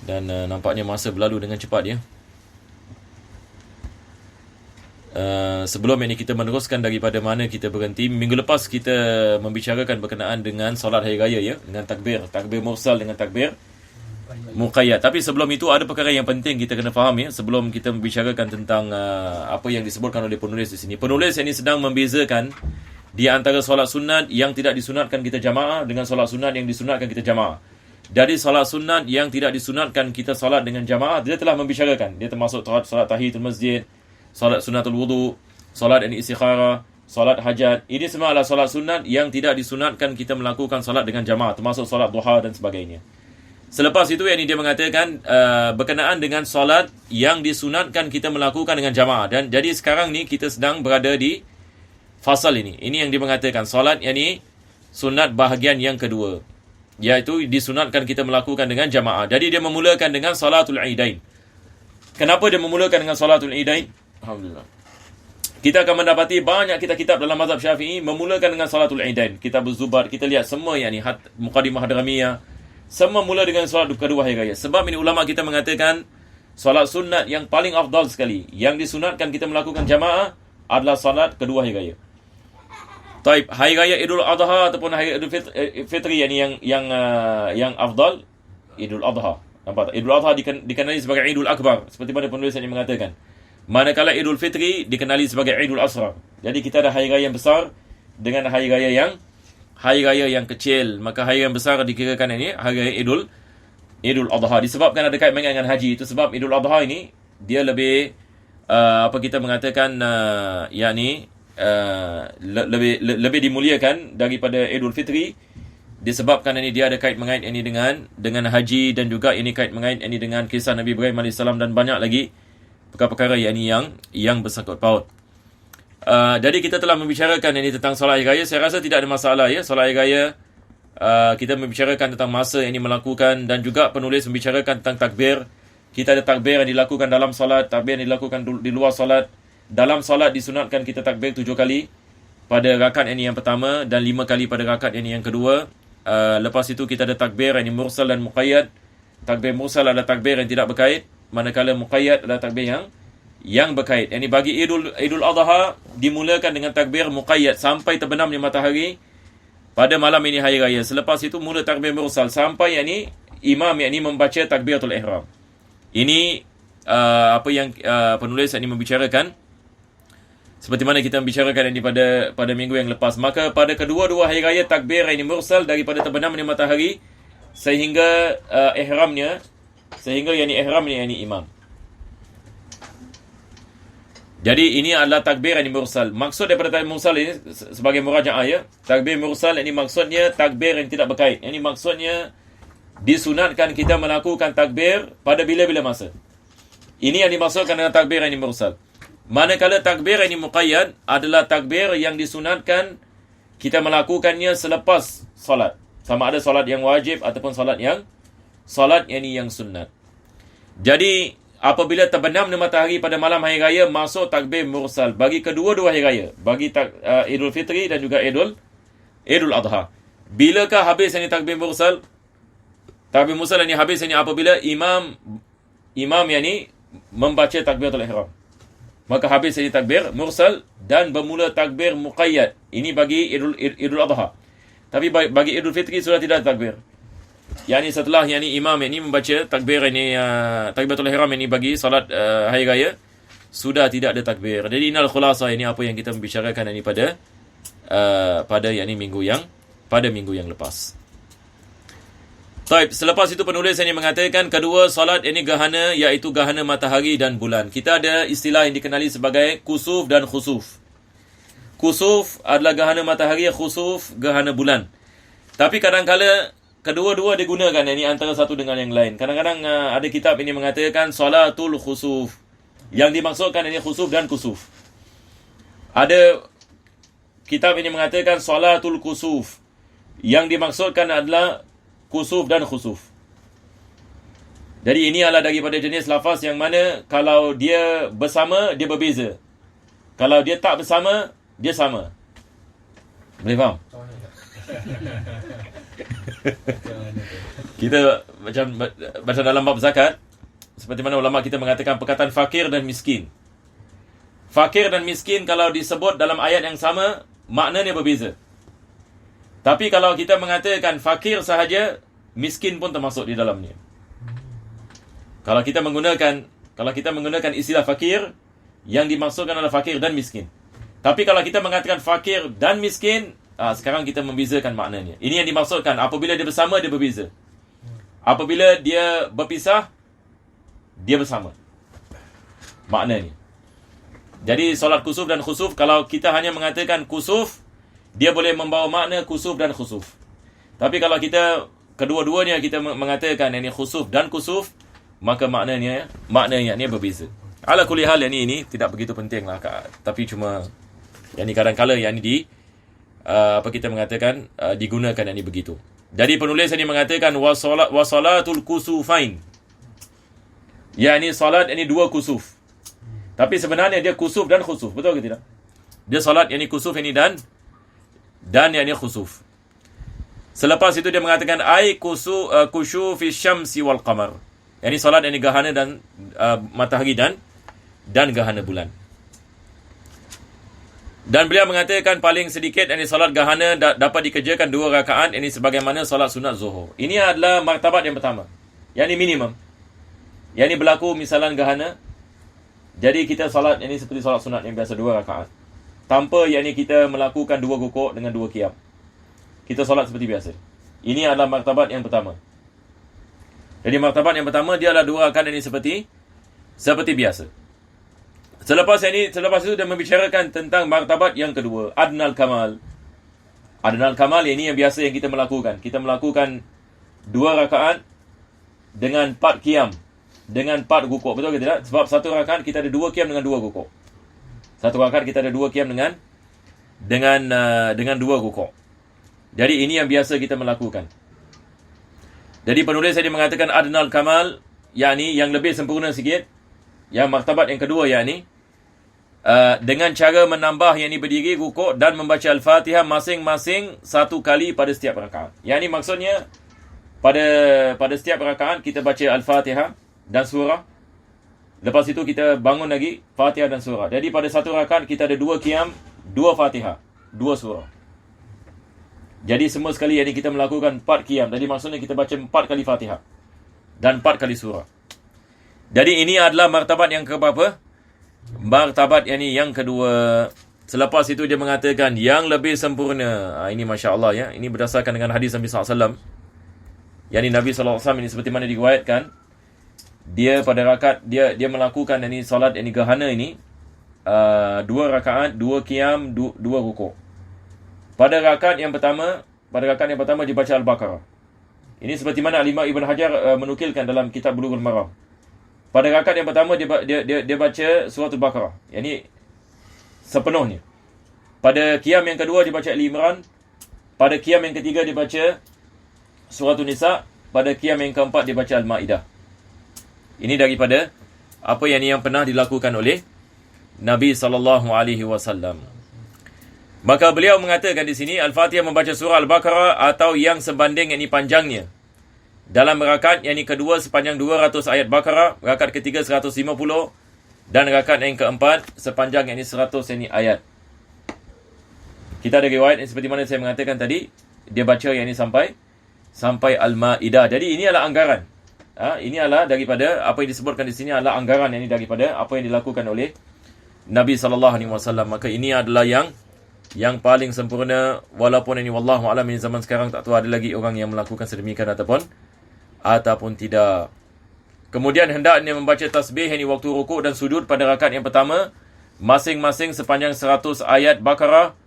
Dan nampaknya masa berlalu dengan cepat ya. Sebelum ini kita meneruskan daripada mana kita berhenti. Minggu lepas kita membicarakan berkenaan dengan solat hari raya ya, dengan takbir mursal dengan takbir muqayyad. Tapi sebelum itu ada perkara yang penting kita kena faham ya, sebelum kita membicarakan tentang apa yang disebutkan oleh penulis di sini. Penulis ini sedang membezakan di antara solat sunat yang tidak disunatkan kita jamaah dengan solat sunat yang disunatkan kita jamaah. Dari solat sunat yang tidak disunatkan kita solat dengan jamaah, dia telah membicarakan. Dia termasuk solat tahiyatul masjid, solat sunatul wudu, solat istikharah, solat hajat. Ini semua adalah solat sunat yang tidak disunatkan kita melakukan solat dengan jamaah, termasuk solat duha dan sebagainya. Selepas itu yang dia mengatakan berkenaan dengan solat yang disunatkan kita melakukan dengan jamaah. Dan jadi sekarang ni kita sedang berada di fasal ini. Ini yang dia mengatakan solat yang ni sunat bahagian yang kedua, iaitu disunatkan kita melakukan dengan jamaah. Jadi dia memulakan dengan salatul idain. Kenapa dia memulakan dengan salatul idain? Alhamdulillah. Kita akan mendapati banyak kitab-kitab dalam mazhab Syafi'i memulakan dengan salatul idain. Kitab Az-Zubat, kita lihat semua yang ni Muqaddimah Hadramiyah, semua mula dengan solat kedua hari raya. Sebab ini ulama kita mengatakan solat sunat yang paling afdal sekali yang disunatkan kita melakukan jamaah adalah solat kedua hari raya. Taib, hari raya Idul Adha ataupun hari Idul Fitri yang afdal Idul Adha. Nampak tak? Idul Adha dikenali sebagai Idul Akbar, seperti mana penulis ini mengatakan. Manakala Idul Fitri dikenali sebagai Idul Asghar. Jadi kita ada hari raya yang besar dengan hari raya yang kecil. Maka hari yang besar dikirakan ini hari raya Idul Adha. Disebabkan ada kait dengan haji. Itu sebab Idul Adha ini dia lebih kita mengatakan lebih dimuliakan daripada Idul Fitri, disebabkan ini dia ada kait mengait ini dengan haji, dan juga ini kait mengait ini dengan kisah Nabi Ibrahim AS dan banyak lagi perkara-perkara yang bersangkut paut. Jadi kita telah membicarakan ini tentang solat hari raya. Saya rasa tidak ada masalah ya. Solat hari raya kita membicarakan tentang masa yang ini melakukan, dan juga penulis membicarakan tentang takbir. Kita ada takbir yang dilakukan dalam solat, takbir yang dilakukan di luar solat. Dalam solat disunatkan kita takbir 7 kali pada rakaat ini yang pertama dan 5 kali pada rakaat ini yang kedua. Lepas itu kita ada takbir yang mursal dan muqayyad. Takbir mursal adalah takbir yang tidak berkait, manakala muqayyad adalah takbir yang berkait. Ini bagi Idul Adha dimulakan dengan takbir muqayyad sampai terbenamnya matahari pada malam ini hari raya. Selepas itu mula takbir mursal sampai imam membaca takbiratul ihram. Ini apa yang penulis ini membicarakan, seperti mana kita membicarakan ini pada minggu yang lepas. Maka pada kedua-dua hari raya takbir ini mursal daripada terbenamnya matahari sehingga ihramnya ini imam. Jadi ini adalah takbir ini mursal. Maksud daripada takbir mursal ini sebagai murajaah ya. Takbir mursal ini maksudnya takbir yang tidak berkait. Ini maksudnya disunatkan kita melakukan takbir pada bila-bila masa. Ini yang dimaksudkan dengan takbir ini mursal. Manakala takbir ini muqayyad adalah takbir yang disunatkan kita melakukannya selepas solat. Sama ada solat yang wajib ataupun solat yang sunat. Jadi apabila terbenam matahari pada malam hari raya, masuk takbir mursal bagi kedua-dua hari raya, bagi Idul Fitri dan juga Idul Adha. Bilakah habis ini takbir mursal? Takbir mursal ini habis ini apabila imam yang ni membaca takbiratul ihram. Maka habis ini takbir mursal dan bermula takbir muqayyad. Ini bagi Idul Adha. Tapi bagi Idul Fitri sudah tidak takbir. Setelah imam ini membaca takbir ini takbiratul ihram ini bagi salat hari raya, sudah tidak ada takbir. Jadi inal khulasah, ini apa yang kita membicarakan ini pada minggu yang lepas. Taib, selepas itu penulis ini mengatakan kedua solat ini gerhana, iaitu gerhana matahari dan bulan. Kita ada istilah yang dikenali sebagai kusuf dan khusuf. Kusuf adalah gerhana matahari, khusuf gerhana bulan. Tapi kadang-kala kedua-dua digunakan ini antara satu dengan yang lain. Kadang-kadang ada kitab ini mengatakan salatul khusuf. Yang dimaksudkan ini khusuf dan kusuf. Ada kitab ini mengatakan salatul kusuf. Yang dimaksudkan adalah kusuf dan khusuf. Jadi ini adalah daripada jenis lafaz yang mana kalau dia bersama, dia berbeza. Kalau dia tak bersama, dia sama. Boleh faham? Kita macam dalam bab zakat, seperti mana ulama kita mengatakan perkataan fakir dan miskin. Fakir dan miskin kalau disebut dalam ayat yang sama, maknanya berbeza. Tapi kalau kita mengatakan fakir sahaja, miskin pun termasuk di dalamnya. Kalau kita menggunakan istilah fakir, yang dimaksudkan adalah fakir dan miskin. Tapi kalau kita mengatakan fakir dan miskin, sekarang kita membezakan maknanya. Ini yang dimaksudkan, apabila dia bersama, dia berbeza. Apabila dia berpisah, dia bersama. Maknanya. Jadi solat kusuf dan khusuf, kalau kita hanya mengatakan kusuf, dia boleh membawa makna kusuf dan khusuf. Tapi kalau kita kedua-duanya kita mengatakan ini khusuf dan kusuf, maka maknanya berbeza. Ala kulli hal, yang ini tidak begitu penting lah, tapi cuma yang ini kadang-kala yang ini kita mengatakan digunakan yang ini begitu. Jadi penulis ini mengatakan wasalatul kusufain. Ya, ini salat ini dua kusuf. Tapi sebenarnya dia kusuf dan khusuf, betul ke tidak? Dia salat yang ini kusuf ini dan yang ini khusuf. Selepas itu dia mengatakan kusyufi syamsi wal qamar. Yang ini salat yang ini gerhana dan matahari dan gerhana bulan. Dan beliau mengatakan paling sedikit yang ini salat gerhana dapat dikerjakan 2 rakaat, ini sebagaimana salat sunat zuhur. Ini adalah martabat yang pertama. Yang ini minimum. Yang ini berlaku misalan gerhana. Jadi kita salat ini seperti salat sunat yang biasa 2 rakaat. Tanpa yang ini kita melakukan 2 rukuk dengan 2 qiyam. Kita salat seperti biasa. Ini adalah martabat yang pertama. Jadi martabat yang pertama dia adalah 2 rakaat ini seperti biasa. Selepas itu dia membicarakan tentang martabat yang kedua, adnal kamal. Adnal kamal ini yang biasa yang kita melakukan. Kita melakukan 2 rakaat dengan 4 qiyam. Dengan 4 rukuk, betul ke tidak? Sebab 1 rakaat kita ada 2 qiyam dengan 2 rukuk. 1 rakaat kita ada 2 qiyam dengan 2 rukuk. Jadi ini yang biasa kita melakukan. Jadi penulis tadi mengatakan adnal kamal, yakni yang lebih sempurna sikit. Yang martabat yang kedua yakni dengan cara menambah yakni berdiri, rukuk dan membaca Al-Fatihah masing-masing 1 kali pada setiap rakaat. Yakni maksudnya pada setiap rakaat kita baca Al-Fatihah dan surah. Lepas itu kita bangun lagi Fatihah dan surah. Jadi pada 1 rakaat kita ada 2 qiyam, 2 Fatihah, 2 surah. Jadi semua sekali yang kita melakukan 4 qiyam. Jadi maksudnya kita baca 4 kali Fatihah dan 4 kali surah. Jadi ini adalah martabat yang keberapa? Martabat yang kedua. Selepas itu dia mengatakan yang lebih sempurna. Ini masya-Allah ya. Ini berdasarkan dengan hadis Nabi SAW. Yang Nabi SAW ini seperti mana diriwayatkan, dia pada rakaat dia melakukan ini solat ini gerhana ini 2 rakaat, 2 qiyam, 2 rukuk. Pada rakaat yang pertama dia baca Al-Baqarah. Ini seperti mana Al-Imam Ibn Hajar menukilkan dalam kitab Bulughul Maram. Pada rakaat yang pertama dia baca surah Al-Baqarah. Yang ini sepenuhnya. Pada qiyam yang kedua dia baca Al-Imran. Pada qiyam yang ketiga dia baca surah An-Nisa. Pada qiyam yang keempat dia baca Al-Maidah. Ini daripada apa yang pernah dilakukan oleh Nabi SAW. Maka beliau mengatakan di sini Al-Fatihah membaca surah Al-Baqarah atau yang sebanding ini panjangnya. Dalam rakaat yang kedua sepanjang 200 ayat Baqarah, rakaat ketiga 150 dan rakaat yang keempat sepanjang 100 ayat. Kita ada riwayat seperti mana saya mengatakan tadi, dia baca yang ini sampai Al-Maidah. Jadi ini adalah anggaran. Ini adalah daripada apa yang disebutkan di sini adalah anggaran yang ini daripada apa yang dilakukan oleh Nabi SAW. Maka ini adalah yang paling sempurna, walaupun ini wallahu alam ini zaman sekarang tak tahu ada lagi orang yang melakukan sedemikian ataupun tidak. Kemudian hendaknya membaca tasbih ini waktu rukuk dan sujud pada rakaat yang pertama masing-masing sepanjang 100 ayat Baqarah,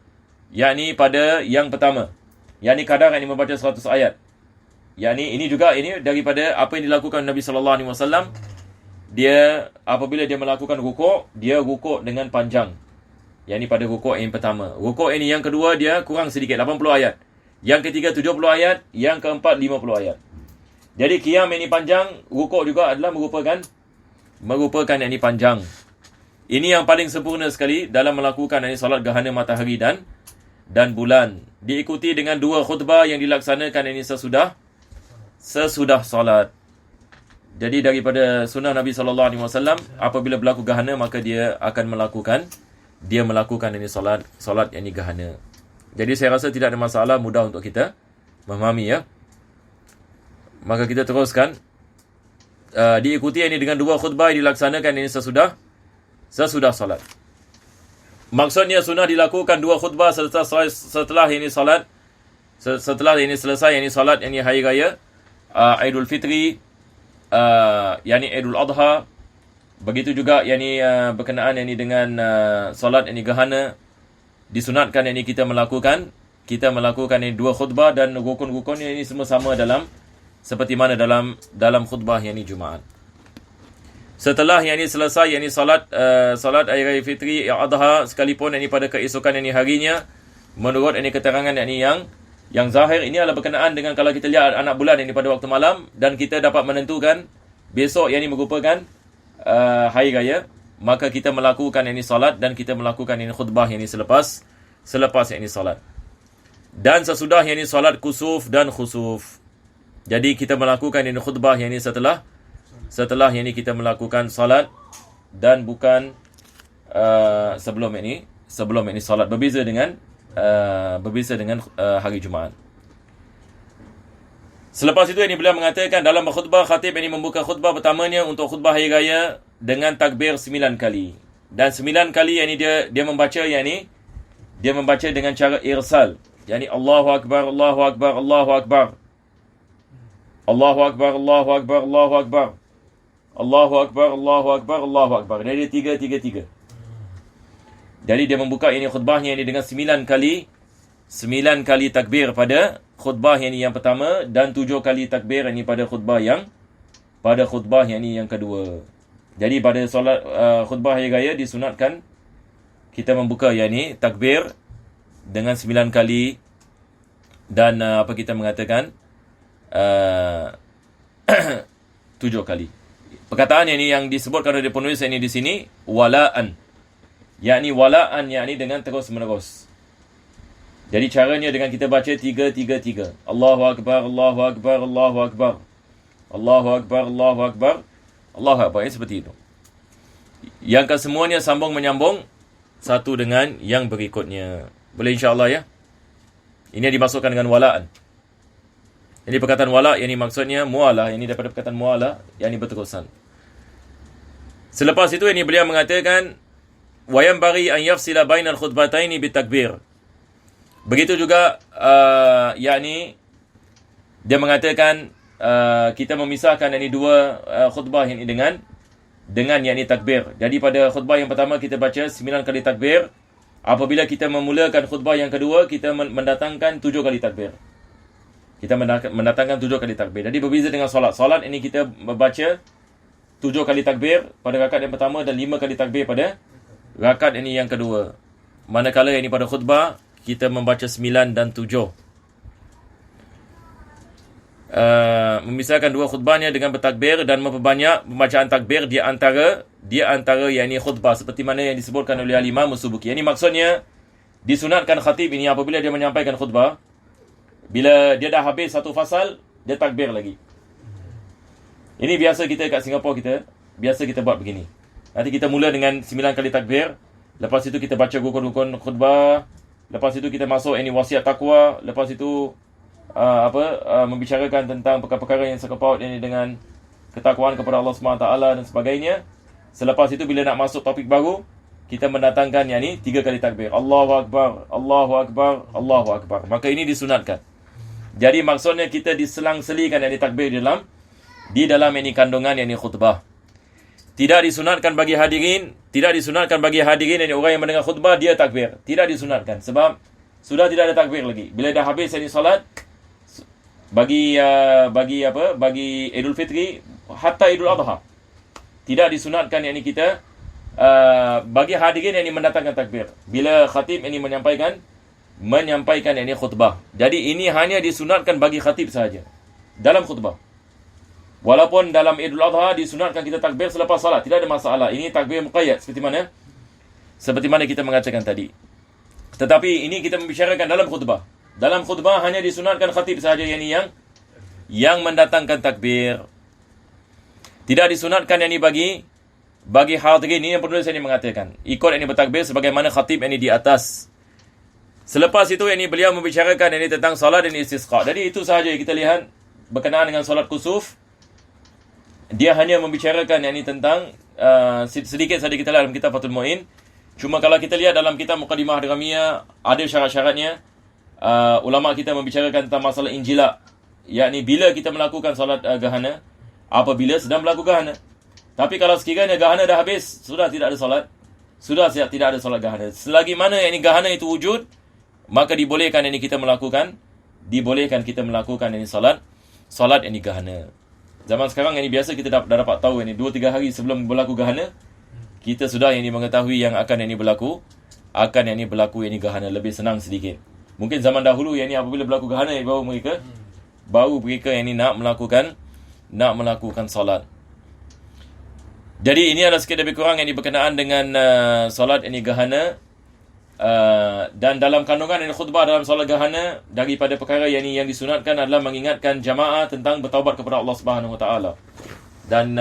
yakni pada yang pertama. Yakni kadang ini membaca 100 ayat. Yakni ini daripada apa yang dilakukan Nabi SAW. Dia apabila dia melakukan rukuk, dia rukuk dengan panjang. Yang ini pada rukuk yang pertama. Rukuk ini yang kedua dia kurang sedikit, 80 ayat. Yang ketiga 70 ayat. Yang keempat 50 ayat. Jadi qiyam ini panjang, rukuk juga adalah merupakan yang ini panjang. Ini yang paling sempurna sekali dalam melakukan ini salat gerhana matahari dan bulan. Diikuti dengan 2 khutbah yang dilaksanakan ini sesudah sesudah solat. Jadi daripada sunnah Nabi SAW, apabila berlaku gerhana, maka dia akan melakukan ini solat yang ini gerhana. Jadi saya rasa tidak ada masalah, mudah untuk kita memahami ya. Maka kita teruskan. Diikuti ini dengan 2 khutbah yang dilaksanakan ini sesudah solat. Maksudnya sunnah dilakukan 2 khutbah setelah ini solat. Setelah ini selesai ini solat ini hari raya Aidul Fitri, yakni Aidul Adha. Begitu juga yakni berkenaan yakni dengan solat yakni gerhana, disunatkan yakni kita melakukan ini 2 khutbah, dan rukun-rukun ini semua sama seperti mana dalam khutbah yakni Jumaat. Setelah yakni selesai yakni solat hari raya Fitri Adha, sekalipun yakni pada keesokan yakni harinya, menurut yakni keterangan yakni yang zahir, ini adalah berkenaan dengan kalau kita lihat anak bulan ini pada waktu malam, dan kita dapat menentukan besok yang ini merupakan hari raya, maka kita melakukan ini salat dan kita melakukan ini khutbah yang ini selepas yang ini salat. Dan sesudah yang ini salat kusuf dan khusuf. Jadi kita melakukan ini khutbah yang ini setelah yang ini kita melakukan salat, dan bukan sebelum ini salat. Berbeza dengan hari Jumaat. Selepas itu ini beliau mengatakan dalam khutbah, khatib ini membuka khutbah pertamanya untuk khutbah hari raya dengan takbir 9 kali. Dan 9 kali ini dia membaca dia membaca dengan cara irsal. Yani Allahu Akbar, Allahu Akbar, Allahu Akbar. Allahu Akbar, Allahu Akbar, Allahu Akbar. Allahu Akbar, Allahu Akbar, Allahu Akbar. Jadi 3. Jadi dia membuka ini khutbahnya ini dengan 9 kali takbir pada khutbah yang pertama, dan 7 kali takbir ini pada khutbah yang kedua. Jadi pada solat khutbah hari raya disunatkan kita membuka takbir dengan 9 kali, dan kita mengatakan 7 kali. Perkataan ini yang disebutkan oleh penulis ini di sini wala'an. Yakni dengan terus menerus. Jadi caranya dengan kita baca 3. Allahu Akbar, Allahu Akbar, Allahu Akbar. Allahu Akbar, Allahu Akbar. Allahu Akbar. Seperti itu. Yang kesemuanya sambung menyambung satu dengan yang berikutnya. Boleh insya-Allah ya. Ini dimasukkan dengan wala'an. Ini perkataan wala' yang ini maksudnya mualah. Ini daripada perkataan mualah yang ini berterusan. Selepas itu ini beliau mengatakan wa yanbaghi an yafsila bainal khutbataini bitakbir. Begitu juga yakni dia mengatakan kita memisahkan ini 2 khutbah ini dengan yakni takbir. Jadi pada khutbah yang pertama kita baca 9 kali takbir. Apabila kita memulakan khutbah yang kedua, kita mendatangkan 7 kali takbir. Kita mendatangkan 7 kali takbir. Jadi berbeza dengan solat. Solat ini kita membaca 7 kali takbir pada rakaat yang pertama, dan 5 kali takbir pada rakaat ini yang kedua. Manakala ini pada khutbah kita membaca 9 dan 7. Memisahkan 2 khutbahnya dengan bertakbir dan memperbanyak pembacaan takbir di antara yakni khutbah, seperti mana yang disebutkan oleh Imam As-Subuki. Ini maksudnya disunatkan khatib ini apabila dia menyampaikan khutbah, bila dia dah habis satu fasal, dia takbir lagi. Ini biasa kita kat Singapura, biasa kita buat begini. Nanti kita mula dengan 9 kali takbir. Lepas itu kita baca rukun-rukun khutbah. Lepas itu kita masuk ini wasiat takwa. Lepas itu membicarakan tentang perkara-perkara yang sekepaut ini dengan ketakwaan kepada Allah SWT dan sebagainya. Selepas itu bila nak masuk topik baru, kita mendatangkan yang ni 3 kali takbir. Allahu Akbar, Allahu Akbar, Allahu Akbar. Maka ini disunatkan. Jadi maksudnya kita diselang-selikan yang takbir di dalam ini kandungan yang ini khutbah. Tidak disunatkan bagi hadirin yang orang yang mendengar khutbah dia takbir. Tidak disunatkan sebab sudah tidak ada takbir lagi. Bila dah habis ini solat bagi Idul Fitri hatta Idul Adha, tidak disunatkan yang ini kita bagi hadirin yang ini mendatangkan takbir. Bila khatib ini menyampaikan yang ini khutbah. Jadi ini hanya disunatkan bagi khatib sahaja dalam khutbah. Walaupun dalam Idul Adha disunatkan kita takbir selepas salat, tidak ada masalah. Ini takbir muqayyad seperti mana kita mengatakan tadi. Tetapi ini kita membicarakan dalam khutbah. Dalam khutbah hanya disunatkan khatib sahaja yang yang mendatangkan takbir. Tidak disunatkan yang ini bagi hadirin. Ini yang penulis ini mengatakan, ikut yang ini bertakbir sebagaimana khatib yang ini di atas. Selepas itu yang ini beliau membicarakan yang ini tentang solat dan istisqa. Jadi itu sahaja yang kita lihat berkenaan dengan solat kusuf. Dia hanya membicarakan yang ini tentang sedikit saja kita lihat dalam kitab Fathul Mu'in. Cuma kalau kita lihat dalam kitab Muqaddimah Adramiyah, ada syarat-syaratnya. Ulama kita membicarakan tentang masalah injila, yakni bila kita melakukan solat gahana, apabila sedang berlaku gahana. Tapi kalau sekiranya gahana dah habis, sudah tidak ada solat, sudah tidak ada solat gahana. Selagi mana yang ini gahana itu wujud, maka dibolehkan ini kita melakukan ini solat ini gahana. Zaman sekarang ini biasa kita dah dapat tahu ini 2-3 hari sebelum berlaku gahana, kita sudah ini mengetahui yang akan ini berlaku ini gahana, lebih senang sedikit. Mungkin zaman dahulu yang ini apabila berlaku gahana baru mereka yang ini nak melakukan solat. Jadi ini adalah sikit lebih kurang yang ini berkenaan dengan solat ini gahana. Dan dalam kandungan ini khutbah dalam solat gahana, daripada perkara yang disunatkan adalah mengingatkan jamaah tentang bertaubat kepada Allah Subhanahu Wa Taala. Dan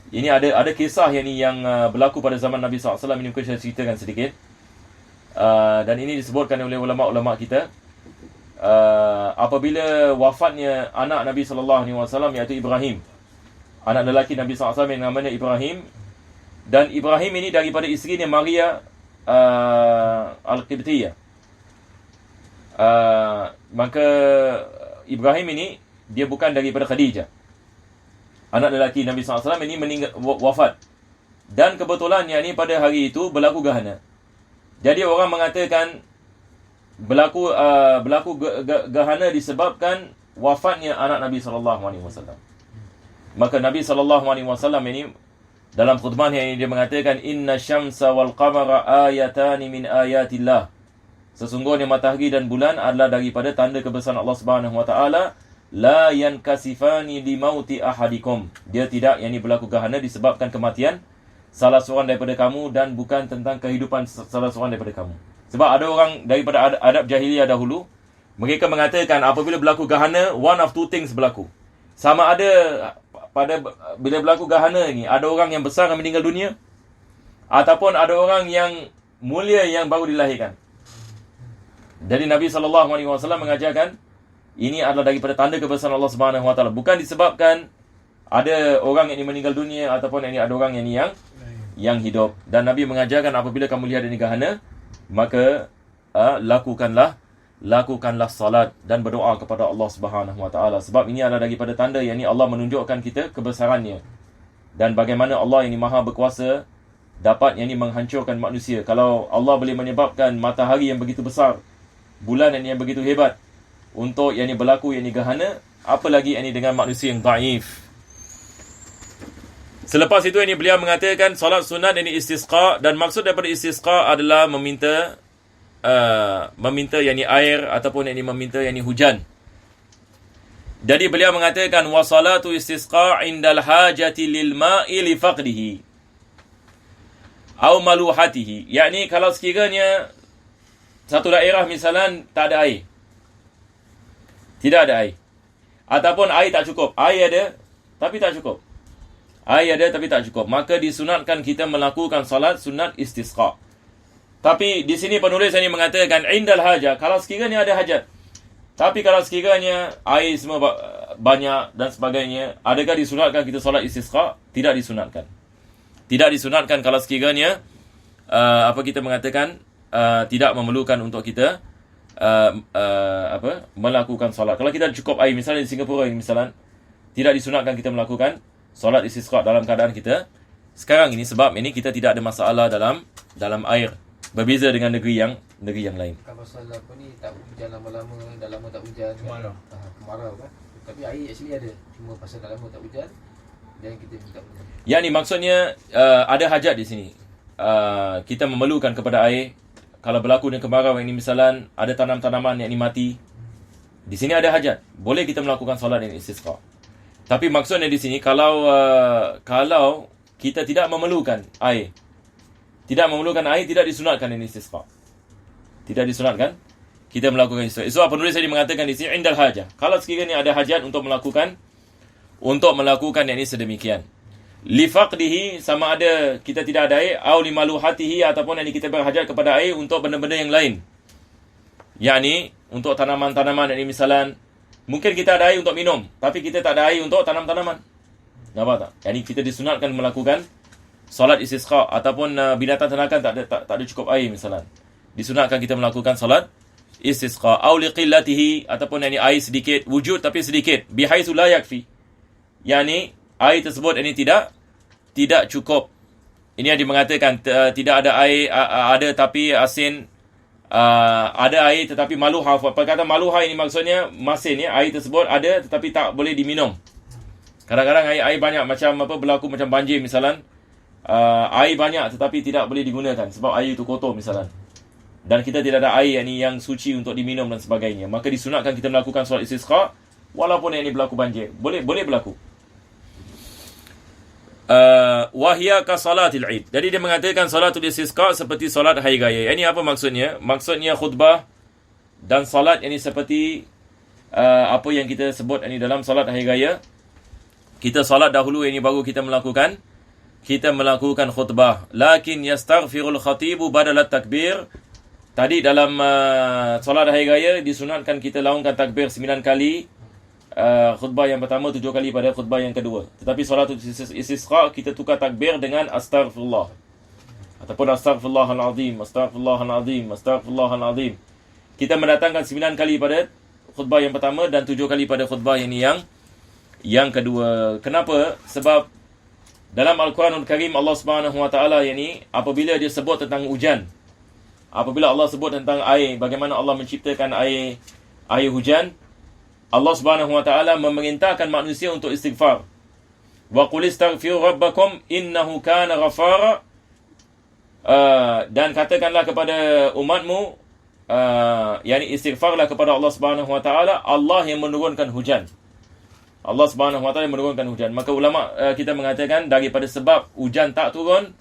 ini ada kisah yang berlaku pada zaman Nabi SAW. Ini mungkin saya ceritakan sedikit. Dan ini disebutkan oleh ulama-ulama kita. Apabila wafatnya anak Nabi SAW, iaitu Ibrahim, anak lelaki Nabi SAW yang namanya Ibrahim. Dan Ibrahim ini daripada isterinya Maria Al-Qibtiyah. Maka Ibrahim ini dia bukan daripada Khadijah. Anak lelaki Nabi SAW ini wafat. Dan kebetulan yang ini pada hari itu berlaku gahana. Jadi orang mengatakan berlaku gahana disebabkan wafatnya anak Nabi SAW. Maka Nabi SAW ini dalam khutbahnya ini dia mengatakan, inna syamsa wal qamara ayatani min ayatillah. Sesungguhnya matahari dan bulan adalah daripada tanda kebesaran Allah Subhanahu Wa Taala. La yankasifani li mauti ahadikum. Dia tidak yang ini berlaku gahana disebabkan kematian salah seorang daripada kamu, dan bukan tentang kehidupan salah seorang daripada kamu. Sebab ada orang daripada adab jahiliyah dahulu, mereka mengatakan apabila berlaku gahana, one of two things berlaku. Sama ada pada bila berlaku gahana ini, ada orang yang besar yang meninggal dunia, ataupun ada orang yang mulia yang baru dilahirkan. Jadi Nabi SAW mengajarkan ini adalah daripada tanda kebesaran Allah Subhanahu Wa Taala, bukan disebabkan ada orang yang meninggal dunia ataupun ini ada orang yang hidup. Dan Nabi mengajarkan apabila kamu lihat ini gahana, maka lakukanlah salat dan berdoa kepada Allah Subhanahu Wa Taala, sebab ini adalah daripada tanda yang ini Allah menunjukkan kita kebesarannya dan bagaimana Allah yang ini maha berkuasa dapat yang ini menghancurkan manusia. Kalau Allah boleh menyebabkan matahari yang begitu besar, bulan yang begitu hebat untuk yang ini berlaku yang ini gahana, apa lagi yang ini dengan manusia yang dhaif. Selepas itu ini beliau mengatakan solat sunat ini istisqa, dan maksud daripada istisqa adalah meminta yakni air ataupun yakni meminta yakni hujan. Jadi beliau mengatakan wa salatu istisqa indal hajati lil ma'i li faqdihi au maluhatihi. Yakni kalau sekiranya satu daerah misalan tak ada air, tidak ada air, ataupun air tak cukup, air ada tapi tak cukup, maka disunatkan kita melakukan salat sunat istisqa. Tapi di sini penulis ini mengatakan indal hajah, kalau sekiranya ada hajat. Tapi kalau sekiranya air semua banyak dan sebagainya, adakah disunatkan kita solat istisqa? Tidak disunatkan. Tidak disunatkan kalau sekiranya kita mengatakan tidak memerlukan untuk kita melakukan solat. Kalau kita cukup air, misalnya di Singapura ini misalnya, tidak disunatkan kita melakukan solat istisqa dalam keadaan kita sekarang ini, sebab ini kita tidak ada masalah dalam air. Berbeza dengan negeri yang lain. Kalau pasal ni tak hujan lama-lama, dah lama tak hujan kan? Kemarau kan? Tapi air actually ada. Cuma pasal dah lama tak hujan, dan kita minta hujan. Ya, ni maksudnya ada hajat di sini. Kita memerlukan kepada air. Kalau berlaku dengan kemarau ini misalan, ada tanam-tanaman yang ini mati. Di sini ada hajat. Boleh kita melakukan solat ini istisqa. Tapi maksudnya di sini kalau kita tidak memerlukan air, tidak disunatkan ini istisqa. Tidak disunatkan kita melakukan istisqa. So penulis tadi mengatakan di sini indal hajah. Kalau sekiranya ada hajat untuk melakukan yang ini sedemikian. Li faqdihi, sama ada kita tidak ada air, atau li maluhatihi, ataupun yang kita berhajat kepada air untuk benda-benda yang lain. Yakni untuk tanaman-tanaman, ini misalan mungkin kita ada air untuk minum, tapi kita tak ada air untuk tanam-tanaman. Nampak tak? Yani kita disunatkan melakukan solat istisqa, ataupun binatang ternakan tak ada cukup air misalan. Disunatkan kita melakukan solat istisqa. Au liqillatihi, ataupun yani air sedikit, wujud tapi sedikit, bihaitsu la yakfi. Yani air tersebut ini tidak cukup. Ini yang mengatakan tidak ada air, ada tapi asin, ada air tetapi maluha. Perkataan maluha ini maksudnya masin ya, air tersebut ada tetapi tak boleh diminum. Kadang-kadang air banyak macam berlaku macam banjir misalan. Air banyak tetapi tidak boleh digunakan sebab air itu kotor misalan. Dan kita tidak ada air yang suci untuk diminum dan sebagainya. Maka disunatkan kita melakukan solat istisqa walaupun ini berlaku banjir. Boleh berlaku. Wahya ka salatil Eid. Jadi dia mengatakan salatul istisqa seperti solat hari raya. Ini apa maksudnya? Maksudnya khutbah dan salat ini seperti apa yang kita sebut ini dalam solat hari raya. Kita salat dahulu ini baru kita melakukan khutbah. Lakin yastaghfirul khatibu badala takbir. Tadi dalam solat hari raya disunatkan kita laungkan takbir 9 kali. Khutbah yang pertama 7 kali pada khutbah yang kedua. Tetapi salatul istisqa kita tukar takbir dengan astaghfirullah. Ataupun astaghfirullahalazim, astaghfirullahalazim, astaghfirullahalazim. Kita mendatangkan 9 kali pada khutbah yang pertama dan 7 kali pada khutbah yang kedua. Kenapa? Sebab dalam Al-Quranul Karim Allah Subhanahu Wa Taala apabila dia sebut tentang hujan, apabila Allah sebut tentang air, bagaimana Allah menciptakan air hujan, Allah Subhanahu Wa Taala memerintahkan manusia untuk istighfar. Wa qul istaghfiru rabbakum innahu kana ghafara. Dan katakanlah kepada umatmu, istighfarlah kepada Allah Subhanahu Wa Taala, Allah yang menurunkan hujan. Allah Subhanahu Wa Taala yang menurunkan hujan. Maka ulama kita mengatakan daripada sebab hujan tak turun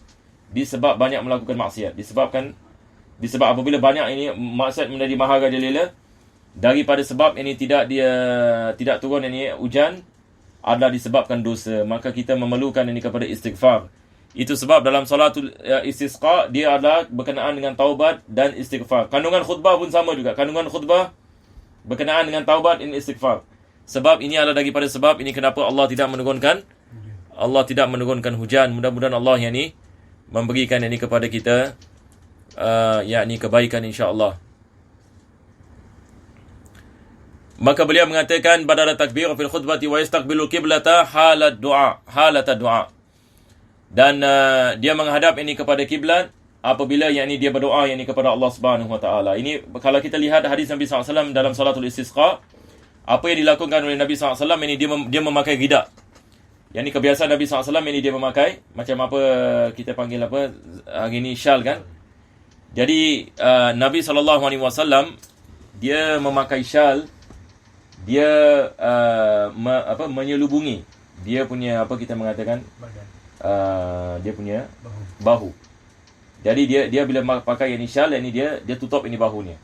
disebab banyak melakukan maksiat. Disebab apabila banyak ini maksiat menjadi maharajalela, daripada sebab ini tidak turun ini hujan adalah disebabkan dosa. Maka kita memerlukan ini kepada istighfar. Itu sebab dalam salatul istisqa dia adalah berkenaan dengan taubat dan istighfar. Kandungan khutbah pun sama juga. Kandungan khutbah berkenaan dengan taubat dan istighfar. Sebab ini adalah daripada sebab ini kenapa Allah tidak menurunkan hujan. Mudah-mudahan Allah memberikan ini kepada kita kebaikan insya-Allah. Maka beliau mengatakan badala takbir fil khutbati wa yastaqbilul qiblata halat du'a. Dan dia menghadap ini kepada kiblat apabila dia berdoa kepada Allah Subhanahu Wa Taala. Ini kalau kita lihat hadis Nabi SAW dalam salatul istisqa, apa yang dilakukan oleh Nabi SAW ini dia memakai ridak. Yang ini kebiasaan Nabi SAW ini dia memakai macam apa kita panggil hari ini syal kan. Jadi Nabi SAW dia memakai syal, dia menyelubungi dia punya kita mengatakan dia punya bahu. Jadi dia bila pakai syal ini dia tutup ini bahunya.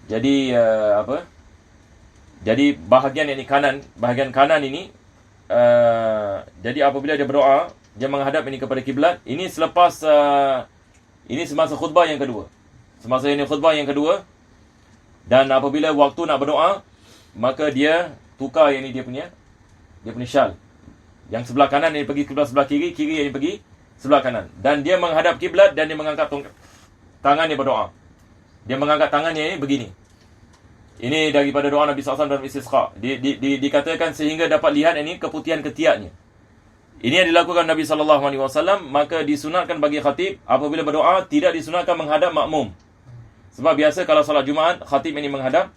Jadi jadi bahagian kanan ini jadi apabila dia berdoa, dia menghadap ini kepada kiblat. Ini selepas ini semasa khutbah yang kedua. Semasa ini khutbah yang kedua, dan apabila waktu nak berdoa, maka dia tukar dia punya syal. Yang sebelah kanan ini pergi ke sebelah kiri ini pergi sebelah kanan. Dan dia menghadap kiblat dan dia mengangkat tangannya berdoa. Dia mengangkat tangannya ini begini. Ini daripada doa Nabi SAW dalam istisqa. Dikatakan sehingga dapat lihat ini keputihan ketiaknya. Ini yang dilakukan Nabi SAW. Maka disunatkan bagi khatib apabila berdoa tidak disunatkan menghadap makmum. Sebab biasa kalau salat Jumaat khatib ini menghadap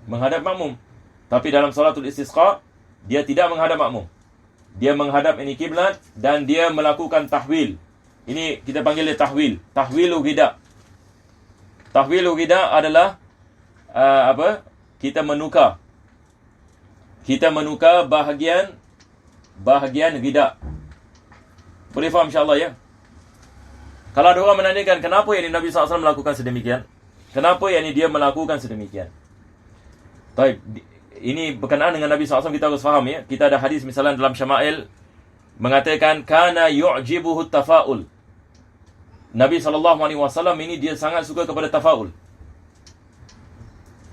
makmum. Tapi dalam salatul istisqa dia tidak menghadap makmum. Dia menghadap ini kiblat dan dia melakukan tahwil. Ini kita panggil dia tahwil. Tahwilu ghida. Tahwilu ghida adalah kita menukar bahagian ghida. Boleh faham insya-Allah ya? Kalau ada orang menanyakan kenapa Nabi SAW melakukan sedemikian? Kenapa yang ini dia melakukan sedemikian? Baik, ini berkenaan dengan Nabi SAW, kita harus faham ya. Kita ada hadis misalnya dalam Syama'il mengatakan kana yu'jibuhu tafa'ul. Nabi SAW ini dia sangat suka kepada tafa'ul.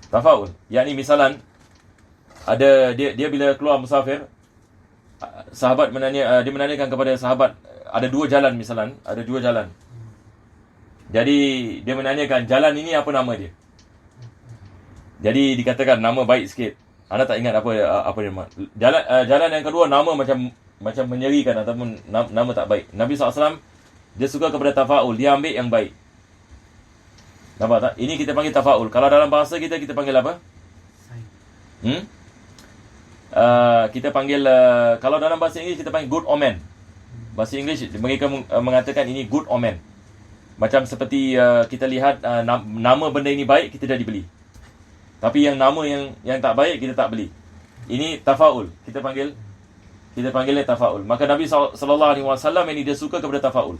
Tafa'ul, yakni misalan ada dia bila keluar musafir, sahabat dia menanyakan kepada sahabat, ada dua jalan misalan, ada dua jalan. Jadi dia menanyakan jalan ini apa nama dia. Jadi dikatakan nama baik sikit. Anda tak ingat apa nama. Jalan yang kedua nama macam menyerikan ataupun nama tak baik. Nabi SAW dia suka kepada tafa'ul, dia ambil yang baik. Nampak tak? Ini kita panggil tafa'ul. Kalau dalam bahasa kita panggil apa? Kita panggil kalau dalam bahasa Inggeris kita panggil good omen. Bahasa Inggeris mereka mengatakan ini good omen. Macam seperti kita lihat nama benda ini baik, kita dah dibeli. Tapi yang nama yang tak baik, kita tak beli. Ini tafa'ul. Kita panggilnya tafa'ul. Maka Nabi SAW ini dia suka kepada tafa'ul.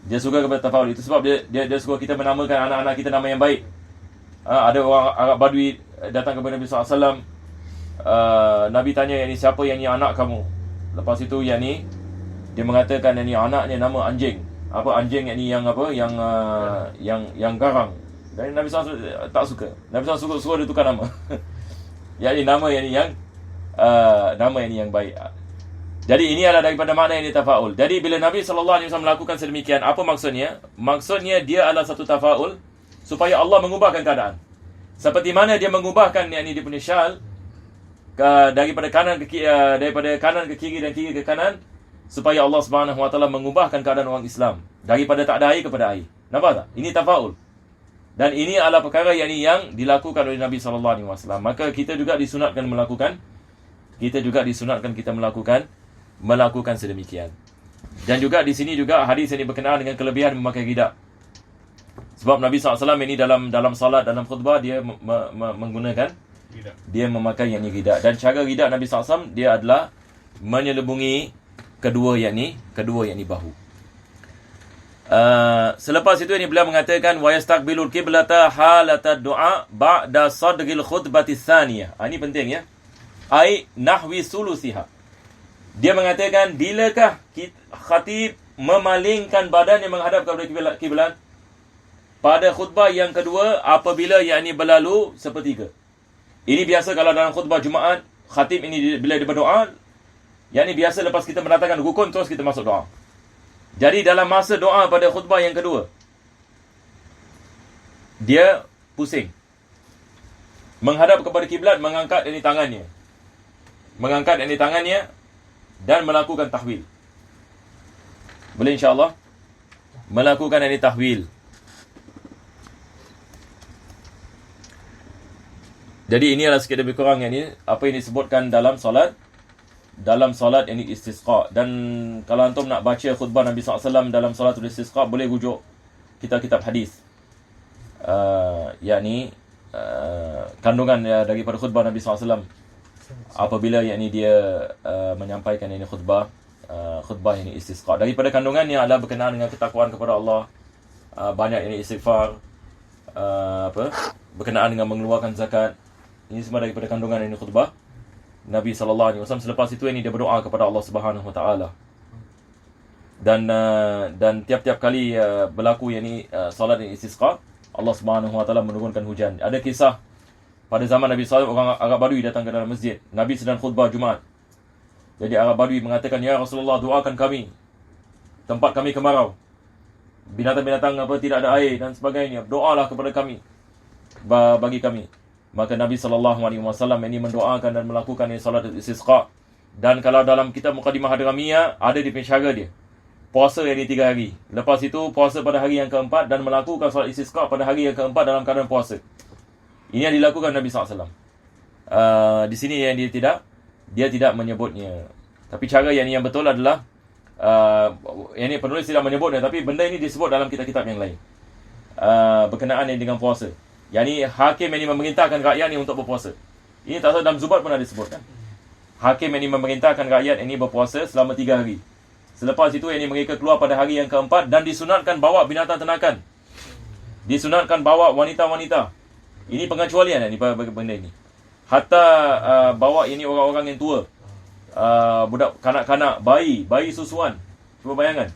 Dia suka kepada tafa'ul. Itu sebab dia suka kita menamakan anak-anak kita nama yang baik. Ada orang Arab Badui datang kepada Nabi SAW. Nabi tanya, ini siapa yang ni anak kamu? Lepas itu yang ni dia mengatakan yang ni anaknya nama anjing. Apa anjing yang ni yang apa? Yang garang. Dan Nabi SAW tak suka. Nabi SAW suka dia tukar nama. Jadi nama yang ni nama yang ni yang baik. Jadi ini adalah daripada makna yang tafa'ul. Jadi bila Nabi SAW melakukan sedemikian, apa maksudnya? Maksudnya dia adalah satu tafa'ul supaya Allah mengubahkan keadaan. Seperti mana dia mengubahkan yang ni dia punya syal daripada kanan ke kiri dan kiri ke kanan, supaya Allah Subhanahu Wa Taala mengubahkan keadaan orang Islam daripada tak ada air kepada air. Nampak tak? Ini tafa'ul. Dan ini adalah perkara yang dilakukan oleh Nabi SAW. Maka kita juga disunatkan melakukan sedemikian. Dan juga di sini juga hadis ini berkenaan dengan kelebihan memakai ridak. Sebab Nabi SAW ini dalam salat, dalam khutbah dia menggunakan dia memakai yang ni ridak. Dan cara ridak Nabi SAW dia adalah menyelubungi kedua yang ni bahu. Selepas itu ini beliau mengatakan wa yastaqbilul qiblata halata du'a ba'da sadril khutbati tsaniyah. Ini penting ya. Ai nahwi sulusiha. Dia mengatakan bilakah khatib memalingkan badannya menghadap kepada kiblat pada khutbah yang kedua apabila yakni berlalu sepertiga. Ini biasa kalau dalam khutbah Jumaat, khatib ini bila dia berdoa, yakni biasa lepas kita mendatangkan rukun terus kita masuk doa. Jadi dalam masa doa pada khutbah yang kedua, dia pusing. Menghadap kepada kiblat, mengangkat ini tangannya. Dan melakukan tahwil. Boleh insya-Allah melakukan ini tahwil. Jadi ini adalah sikit lebih kurang ini apa yang disebutkan dalam solat ini istisqa. Dan kalau antum nak baca khutbah Nabi SAW dalam solatul istisqa, boleh rujuk kitab-kitab hadis. Yakni kandungan daripada khutbah Nabi SAW apabila yakni dia menyampaikan ini khutbah ini istisqa. Daripada kandungannya adalah berkenaan dengan ketakwaan kepada Allah, banyak ini istighfar, berkenaan dengan mengeluarkan zakat. Ini semua daripada kandungan ini khutbah Nabi SAW. Selepas itu ini dia berdoa kepada Allah Subhanahu Wa Taala. Dan tiap-tiap kali berlaku yakni solat istisqa, Allah Subhanahu Wa Taala menurunkan hujan. Ada kisah pada zaman Nabi SAW, orang Arab Badui datang ke dalam masjid. Nabi sedang khutbah Jumaat. Jadi Arab Badui mengatakan, "Ya Rasulullah, doakan kami. Tempat kami kemarau. Binatang-binatang tidak ada air dan sebagainya. Doalah kepada kami. Bagi kami." Maka Nabi SAW ini mendoakan dan melakukan salat istisqa. Dan kalau dalam kitab Muqaddimah Hadramiyah, ada di pensyara dia. Puasa yang 3 hari. Lepas itu puasa pada hari yang keempat dan melakukan salat istisqa pada hari yang keempat dalam keadaan puasa. Ini yang dilakukan Nabi SAW. Di sini yang dia tidak menyebutnya. Tapi cara yang betul adalah ini penulis tidak menyebutnya, tapi benda ini disebut dalam kitab-kitab yang lain. Berkenaan dengan puasa. Yang ni hakim yang memerintahkan rakyat ni untuk berpuasa. Ini tak tahu dalam Zubat pun ada disebutkan. Hakim yang memerintahkan rakyat ini berpuasa selama 3 hari. Selepas itu mereka keluar pada hari yang keempat dan disunatkan bawa binatang ternakan. Disunatkan bawa wanita-wanita. Ini pengecualian ni benda ini. Hatta bawa ini orang-orang yang tua. Budak kanak-kanak, bayi susuan. Cuba bayangkan.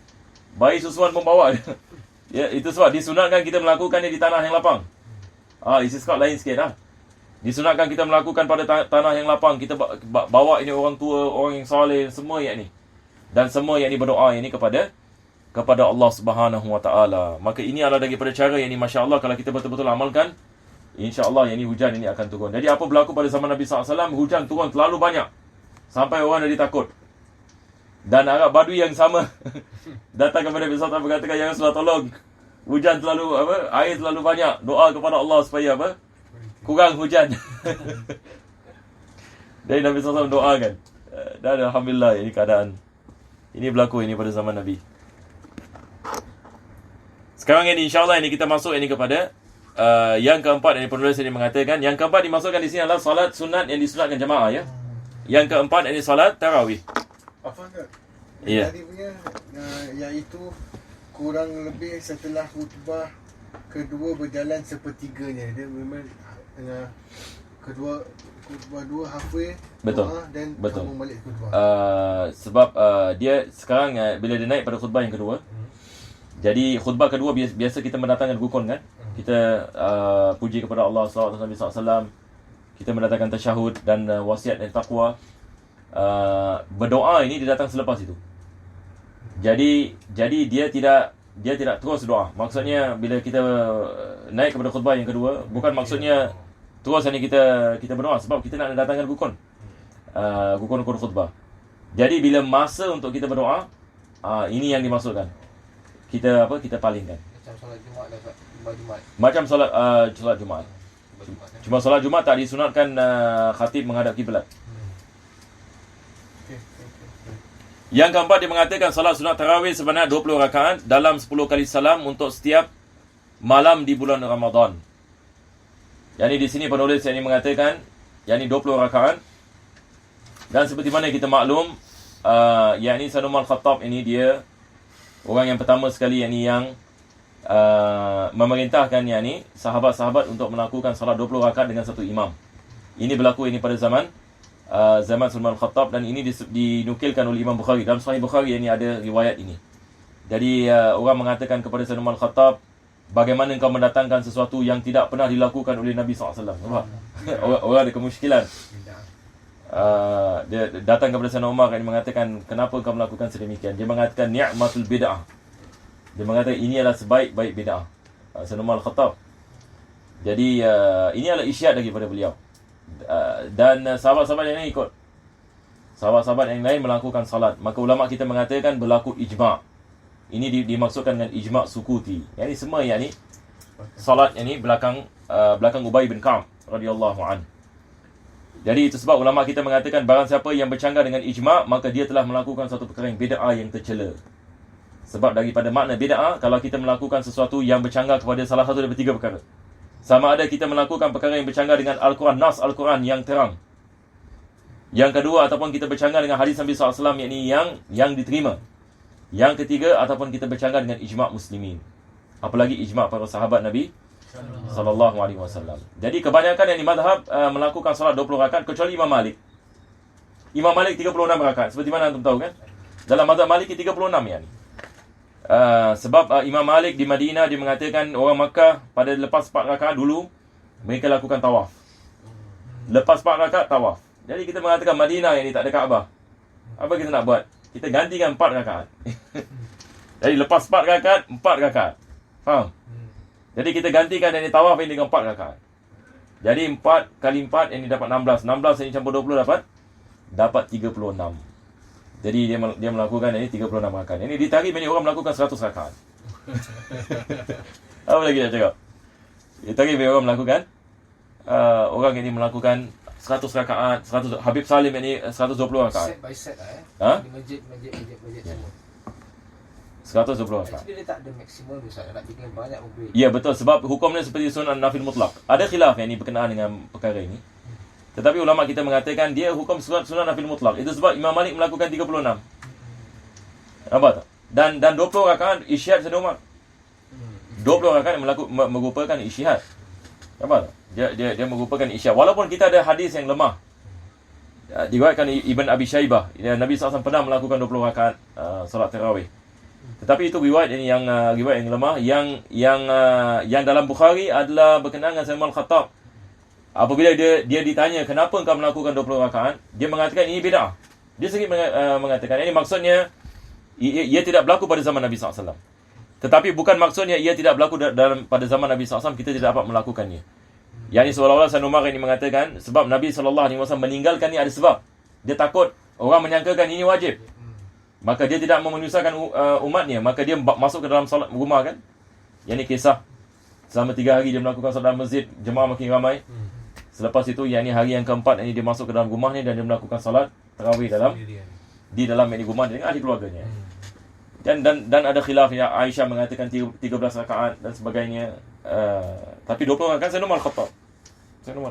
Bayi susuan pun bawa. Ya, itu sebab disunatkan kita melakukannya di tanah yang lapang. Istisqa lain sikit lah. Disunatkan kita melakukan pada tanah yang lapang. Kita bawa ini orang tua, orang yang soleh, semua yang ni. Dan semua yang ni berdoa yang ni kepada Allah Subhanahu Wa Taala. Maka ini adalah daripada cara yang ni, masya-Allah, kalau kita betul-betul amalkan, insya-Allah yang ni hujan ini akan turun. Jadi apa berlaku pada zaman Nabi SAW, hujan turun terlalu banyak sampai orang jadi takut. Dan Arab Badui yang sama datang kepada Nabi SAW berkatakan, ya Rasulullah, tolong, hujan terlalu air terlalu banyak, doa kepada Allah supaya kurang hujan. Jadi Nabi SAW doakan. Dan alhamdulillah ini keadaan ini berlaku ini pada zaman Nabi. Sekarang ini insya-Allah ini kita masuk ini kepada yang keempat, yang penulis ini mengatakan, yang keempat dimasukkan di sini adalah solat sunat yang disunatkan jemaah, ya. Yang keempat ini solat tarawih. Apa ke? Ya. Tadi punya iaitu kurang lebih setelah khutbah kedua berjalan sepertiganya. Dia memang khutbah dua hafiz, betul, doa dan betul. sambung balik khutbah. Sebab dia sekarang bila dia naik pada khutbah yang kedua, jadi khutbah kedua biasa kita mendatangkan rukun kan. Kita puji kepada Allah, salawat Nabi SAW, kita mendatangkan tasyahud dan wasiat dan taqwa. Berdoa ini dia datang selepas itu. Jadi dia tidak terus doa. Maksudnya bila kita naik kepada khutbah yang kedua, bukan maksudnya terus hanya kita berdoa, sebab kita nak datangkan rukun khutbah. Jadi bila masa untuk kita berdoa, ini yang dimaksudkan. Kita palingkan. Macam solat Jumaat dapat Jumaat. Macam solat Jumaat. Cuma solat Jumaat tak disunatkan khatib menghadap kiblat. Yang keempat, dia mengatakan solat sunat tarawih sebanyak 20 rakaat dalam 10 kali salam untuk setiap malam di bulan Ramadan. Yang ini di sini penulis yang ini mengatakan, yang ini 20 rakaat. Dan seperti mana kita maklum, yang ini Umar Khattab ini dia orang yang pertama sekali yang ini yang memerintahkan yang ini sahabat-sahabat untuk melakukan solat 20 rakaat dengan satu imam. Ini berlaku ini pada zaman Umar Khattab, dan ini dinukilkan oleh Imam Bukhari. Dalam Sahih Bukhari ini ada riwayat ini. Jadi orang mengatakan kepada Sayyidina Umar Khattab, bagaimana engkau mendatangkan sesuatu yang tidak pernah dilakukan oleh Nabi SAW? Orang ada kemusykilan. Dia datang kepada Sayyidina Umar dan mengatakan, kenapa engkau melakukan sedemikian? Dia mengatakan, ni'matul bid'ah. Dia mengatakan, ini adalah sebaik-baik bid'ah. Sayyidina Umar Khattab. Jadi ini adalah isyarat daripada beliau. Dan sahabat-sahabat yang lain ikut. Sahabat-sahabat yang lain melakukan salat. Maka ulama kita mengatakan berlaku ijma'. Ini dimaksudkan dengan ijma' sukuti. Yang ini semua yang ni salat yang ni belakang Ubay bin Ka'ab radhiyallahu an. Jadi itu sebab ulama kita mengatakan barang siapa yang bercanggah dengan ijma', maka dia telah melakukan satu perkara yang bid'ah yang tercela. Sebab daripada makna bid'ah, kalau kita melakukan sesuatu yang bercanggah kepada salah satu daripada 3 perkara. Sama ada kita melakukan perkara yang bercanggah dengan Al-Quran, nas Al-Quran yang terang. Yang kedua, ataupun kita bercanggah dengan hadis Nabi SAW yang diterima. Yang ketiga, ataupun kita bercanggah dengan ijma' muslimin. Apalagi ijma' para sahabat Nabi SAW. Jadi kebanyakan yang di madhab melakukan solat 20 rakaat, kecuali Imam Malik. Imam Malik 36 rakaat. Seperti mana antum tahu kan? Dalam madhab Maliki 36 yang ni. Sebab Imam Malik di Madinah dia mengatakan orang Makkah pada lepas 4 rakaat dulu mereka lakukan tawaf. Lepas 4 rakaat tawaf. Jadi kita mengatakan Madinah yang ni tak ada Kaabah. Apa kita nak buat? Kita gantikan 4 rakaat. Jadi lepas 4 rakaat 4 rakaat. Faham? Jadi kita gantikan yang ni tawaf ini dengan 4 rakaat. Jadi 4 kali 4 yang ni dapat 16. 16 yang ni campur 20 dapat 36. Jadi dia melakukan ini 36 rakaat. Ini ditarik banyak orang melakukan 100 rakaat. Apa lagi nak cakap? Ditarik banyak orang melakukan orang ini melakukan 100 rakaat, 100. Habib Salim ini 120 rakaat. Set by set Ha? Di masjid semua. 120 rakaat. Actually dia tak ada maksimum Ustaz. Nak tinggal banyak boleh. Ya betul, sebab hukumnya seperti sunnah nafil mutlak. Ada khilaf yang ini berkenaan dengan perkara ini. Tetapi ulama kita mengatakan dia hukum sunnah nafil mutlak. Itu sebab Imam Malik melakukan 36. Nampak tak? Dan 20 rakaat isyarat Sayyidina Umar. 20 rakaat merupakan isytihad. Apa? Dia merupakan isytihad. Walaupun kita ada hadis yang lemah. Diriwayatkan Ibn Abi Shaybah, Nabi SAW pernah melakukan 20 rakaat solat tarawih. Tetapi itu riwayat yang lemah. Yang dalam Bukhari adalah berkenaan dengan Umar Khattab. Apabila dia ditanya kenapa engkau melakukan 20 rakaat, dia mengatakan ini bid'ah. Dia sendiri mengatakan ini maksudnya ia tidak berlaku pada zaman Nabi SAW. Tetapi bukan maksudnya ia tidak berlaku pada zaman Nabi SAW, kita tidak dapat melakukannya. Yang ini seolah-olah Sayyidina Umar ini mengatakan sebab Nabi SAW meninggalkan ini ada sebab. Dia takut orang menyangkakan ini wajib. Maka dia tidak menyusahkan umatnya. Maka dia masuk ke dalam solat rumah kan. Yang ini kisah. Selama 3 hari dia melakukan solat dalam masjid. Jemaah makin ramai. Selepas itu yang ini hari yang keempat ini dia masuk ke dalam rumah ni dan dia melakukan solat tarawih di dalam ini rumah dengan ahli keluarganya. Dan ada khilaf ya, Aisyah mengatakan 13 rakaat dan sebagainya. Tapi 20 rakaat Sayyidina Umar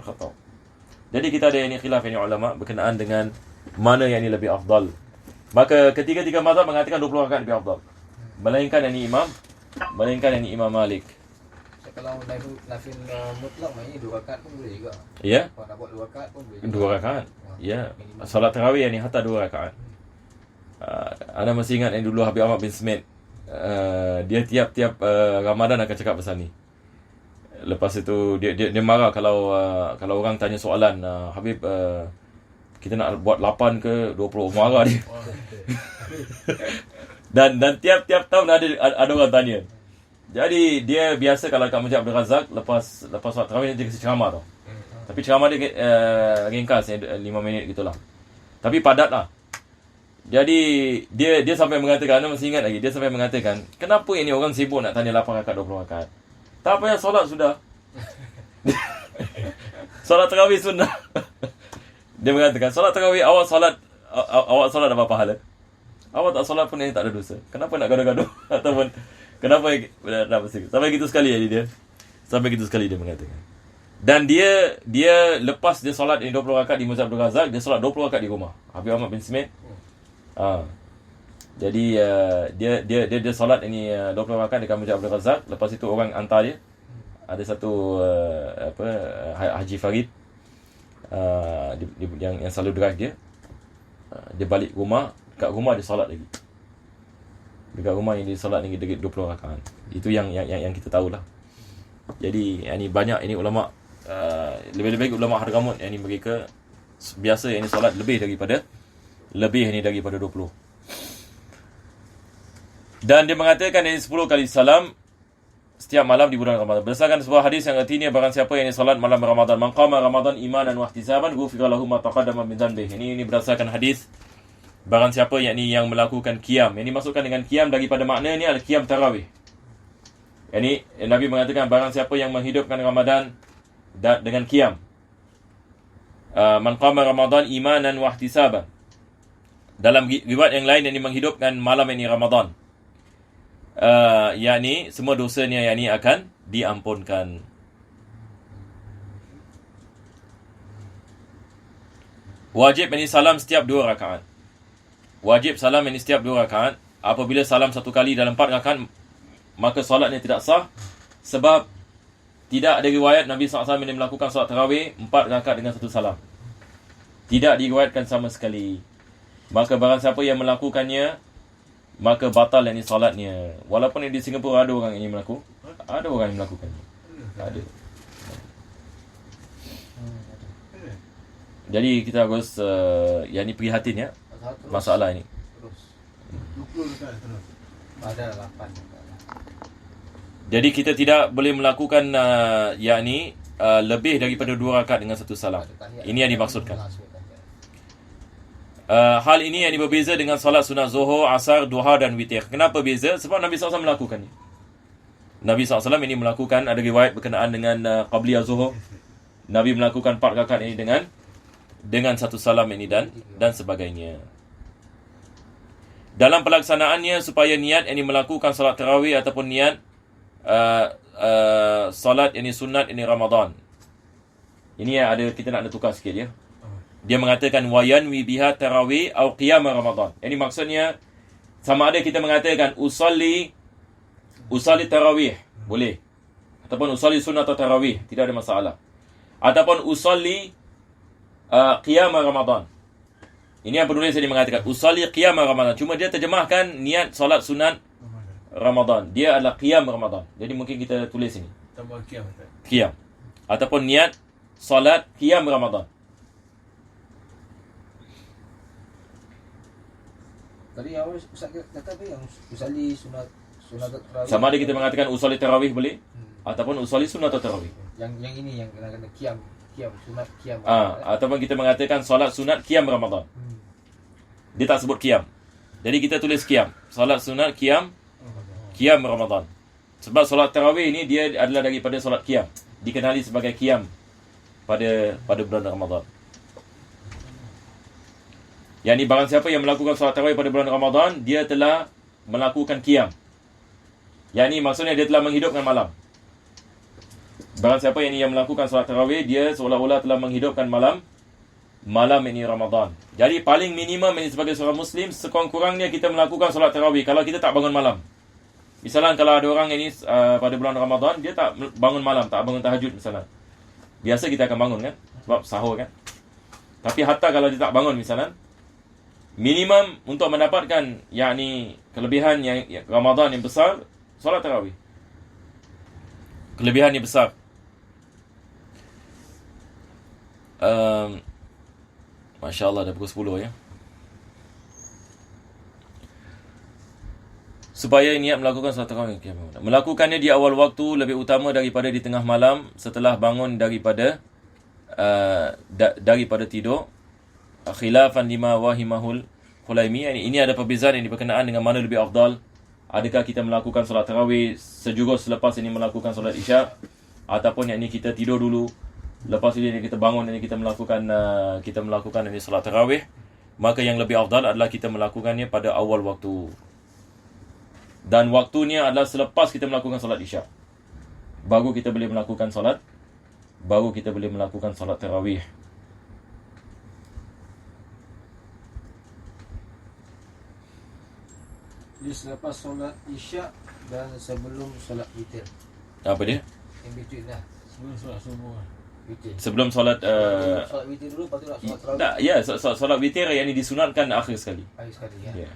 Khattab. Jadi kita ada ini khilaf ini ulama berkenaan dengan mana yang ini lebih afdal. Maka ketiga-tiga mazhab mengatakan 20 rakaat lebih afdal. Melainkan yang ini Imam Malik. Kalau nafil mutlak maknanya 2 rakaat pun boleh juga. Ya. Kalau nak buat 2 rakaat pun boleh. 2 rakaat. Ya. Salat tarawih yang ini hatta 2 rakaat. Anda masih ingat yang dulu Habib Ahmad bin Smith, dia tiap-tiap Ramadan akan cakap pasal ni. Lepas itu dia marah kalau orang tanya soalan, Habib kita nak buat 8 ke 20, marah dia. dan tiap-tiap tahun ada orang tanya. Jadi dia biasa kalau kat Masjid Abdul Razak lepas solat tarawih dia kasi ceramah tau. Tapi ceramah dia ringkas 5 minit gitulah. Tapi padat lah. Jadi dia sampai mengatakan, anda masih ingat lagi, dia sampai mengatakan, kenapa ini orang sibuk nak tanya 8 rakaat 20 rakaat? Tak payah solat sudah. Solat tarawih sunnah. Dia mengatakan, solat tarawih awak solat dapat pahala. Awak tak solat pun ini tak ada dosa. Kenapa nak gaduh-gaduh? Ataupun kenapa sampai gitu sekali dia. Sampai gitu sekali dia mengatakan. Dan dia lepas dia solat ini 20 rakaat di Masjid Abdul Razak, dia solat 20 rakaat di rumah. Habib Ahmad bin Smith. Jadi dia solat ini 20 rakaat dekat Masjid Abdul Razak. Lepas itu orang hantar dia. Ada satu Haji Farid yang selalu drive dia. Dia balik rumah, kat rumah dia solat lagi. Dekat rumah yang dia solat lagi 20 rakaat. Itu yang kita tahulah. Jadi ini banyak ini ulama, lebih-lebih ulama Hadramut yang ini mereka biasa yang ini solat lebih daripada 20. Dan dia mengatakan ini 10 kali salam setiap malam di bulan Ramadan. Berdasarkan sebuah hadis yang artinya barang siapa yang solat malam Ramadan, man qama Ramadan imanan wa ihtisaban ghufira lahu ma taqaddama min dhanbihi. Ini berdasarkan hadis barang siapa yang melakukan qiyam. Ini masukkan dengan qiyam daripada makna ni adalah qiyam tarawih. Ini Nabi mengatakan barang siapa yang menghidupkan Ramadan dengan qiyam. Man qama Ramadan imanan wa ihtisaban. Dalam riwayat yang lain yang menghidupkan malam ini Ramadan. Yakni semua dosanya yakni akan diampunkan. Wajib ini salam setiap 2 rakaat. Wajib salam ini setiap 2 rakaat. Apabila salam 1 kali dalam 4 rakaat, maka solatnya tidak sah. Sebab tidak ada riwayat Nabi SAW ini melakukan solat tarawih 4 rakaat dengan 1 salam. Tidak diriwayatkan sama sekali. Maka barang siapa yang melakukannya, maka batal yang ini solatnya. Walaupun di Singapura ada orang yang melakukan. Ada orang yang melakukannya. Ada. Jadi kita harus yang ini prihatin ya. Masalah ini. Ada 8. Jadi kita tidak boleh melakukan yakni lebih daripada 2 rakaat dengan 1 salam. Ini yang dimaksudkan. Hal ini yang berbeza dengan salat sunat zuhur, asar, duha dan witir. Kenapa beza? Sebab Nabi SAW melakukannya. Nabi SAW ini melakukan, ada riwayat berkenaan dengan qabliyah zuhur. Nabi melakukan 4 rakaat ini dengan 1 salam ini dan sebagainya. Dalam pelaksanaannya supaya niat ini melakukan salat tarawih ataupun niat salat ini sunat ini Ramadan. Ini ada kita nak tukar sikit ya. Dia mengatakan wayanwi biha tarawih atau qiyam Ramadan. Ini maksudnya sama ada kita mengatakan usalli tarawih Boleh. Ataupun usalli sunnat atau tarawih, tidak ada masalah. Ataupun usalli qiyam Ramadan. Ini yang penulis ini mengatakan usalli qiyam Ramadan. Cuma dia terjemahkan niat solat sunat Ramadan. Dia adalah qiyam Ramadan. Jadi mungkin kita tulis ini. Tambah qiyam. Qiyam. Ataupun niat solat qiyam Ramadan. Tadi awal Ustaz kata apa yang usalli sunat tarawih. Sama ada kita mengatakan usalli tarawih boleh, ataupun usalli sunat atau tarawih. Yang ini yang kena qiyam sunat qiyam. Ataupun kita mengatakan solat sunat qiyam Ramadan. Dia tak sebut qiyam. Jadi kita tulis qiyam. Solat sunat qiyam Ramadan. Sebab solat tarawih ini dia adalah daripada solat qiyam. Dikenali sebagai qiyam pada bulan Ramadan. Yang ni barang siapa yang melakukan solat tarawih pada bulan Ramadan, dia telah melakukan qiyam. Yang ni maksudnya dia telah menghidupkan malam. Barang siapa yang melakukan solat tarawih, dia seolah-olah telah menghidupkan malam ini Ramadan. Jadi paling minimum ini sebagai seorang Muslim, sekurang-kurangnya kita melakukan solat tarawih kalau kita tak bangun malam. Misalnya kalau ada orang ini pada bulan Ramadan, dia tak bangun malam, tak bangun tahajud misalnya. Biasa kita akan bangun kan, sebab sahur kan. Tapi hatta kalau dia tak bangun misalnya, minimum untuk mendapatkan yakni kelebihan yang Ramadan yang besar, solat tarawih. Kelebihan yang besar. Masya Allah dah pukul 10 ya. Supaya niat melakukan solat tarawih. Melakukannya di awal waktu lebih utama daripada di tengah malam setelah bangun daripada tidur. Khilafan lima wahimahul Khulaimi. Ini ada perbezaan yang berkenaan dengan mana lebih afdal. Adakah kita melakukan solat tarawih sejurus selepas ini melakukan solat isyak, ataupun yang ini kita tidur dulu, lepas ini kita bangun dan kita melakukan ini solat tarawih. Maka yang lebih afdal adalah kita melakukannya pada awal waktu. Dan waktunya adalah selepas kita melakukan solat isyak. Baru kita boleh melakukan solat tarawih. Dia selepas solat isyak dan sebelum solat witir. Apa dia? In between lah. Sebelum solat subuh. Witir. Sebelum solat Solat witir dulu, lepas tu nak solat tarawih. tak, ya, solat witir yang ini disunatkan akhir sekali. Akhir sekali ya. Ya.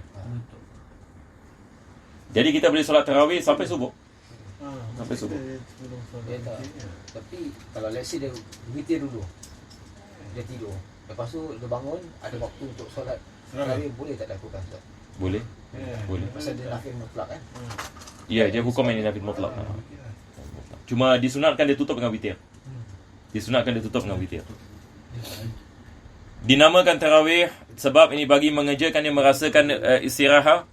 Jadi kita boleh solat tarawih sampai subuh. Sampai subuh. Dia tak. Tapi kalau let's say dia witir dulu, dia tidur, lepas tu dia bangun, ada waktu untuk solat tarawih, boleh tak lakukan Ustaz? Boleh. Boleh. Pasal dia nafil mutlak kan. Ya, dia hukum yang nafil mutlak. Cuma disunatkan dia tutup dengan witir. Dinamakan tarawih sebab ini bagi mengerjakan yang merasakan istirahat.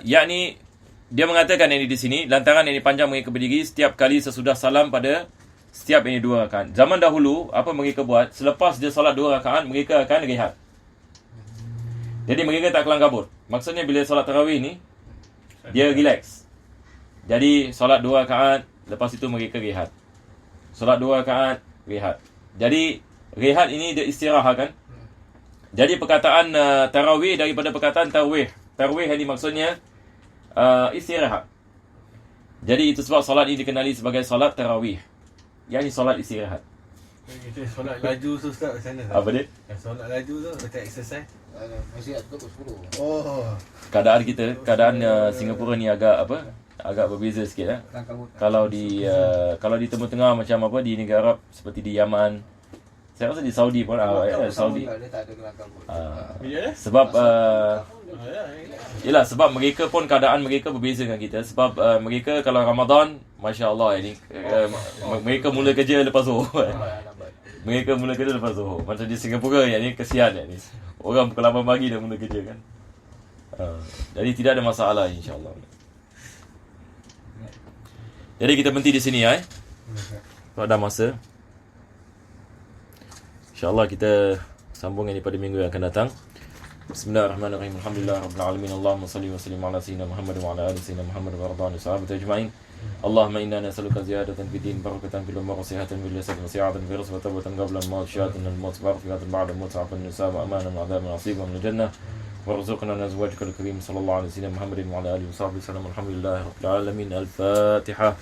Yakni dia mengatakan ini di sini, lantaran ini panjang mereka berdiri setiap kali sesudah salam pada setiap ini 2 rakaat. Zaman dahulu apa mereka buat? Selepas dia solat 2 rakaat, mereka akan rehat. Jadi mereka tak kelang kabut. Maksudnya bila solat tarawih ni, dia relax. Jadi solat 2 rakaat, lepas itu mereka rehat. Solat 2 rakaat, rehat. Jadi rehat ini dia istirahat kan. Jadi perkataan tarawih daripada perkataan tarwih. Tarwih ini maksudnya istirahat. Jadi itu sebab solat ini dikenali sebagai solat tarawih. Yang ini solat istirahat. Kita solat laju tu Ustaz macam mana? Apa dia? Solat laju tu macam exercise. Masih nak tutup pukul 10. Oh. Keadaan Singapura ni agak berbeza sikit . Kalau di Timur Tengah macam apa, di negara Arab seperti di Yaman, saya rasa di Saudi pun Saudi. Dia tak ada kelang kabut. Sebab sebab mereka pun keadaan mereka berbeza dengan kita. Sebab mereka kalau Ramadan, masya-Allah ini mereka mula kerja lepas Zuhur. Mereka mula kerja lepas Zuhur. Macam di Singapura yang ni kesian ni. Orang pukul 8 pagi dah mula kerja kan. Jadi tidak ada masalah insya-Allah. Jadi kita berhenti di sini ya. Kalau ada masa. InsyaAllah kita sambung ini pada minggu yang akan datang. Bismillahirrahmanirrahim. Alhamdulillah Rabbil Alamin. Allahumma salli wa sallim ala sayyidina Muhammad wa ala ali sayyidina Muhammad wa radhani sahabati ajma'in. Allahumma inna nas'aluka ziyadatan fid din, barakatan fil umur, sihhatan bil jasad, wasi'atan fil rizq, wa tawbatan qabla al-maut, syahadatan al-maut, barakatan ba'da al-maut, 'afwan nisab, amanan wa 'adaban 'asiban min al-jannah. وارزقنا من أزواجك الكريم صلى الله على سيدنا محمد وعلى آله وصحبه وسلم. الحمد لله رب العالمين. الفاتحة.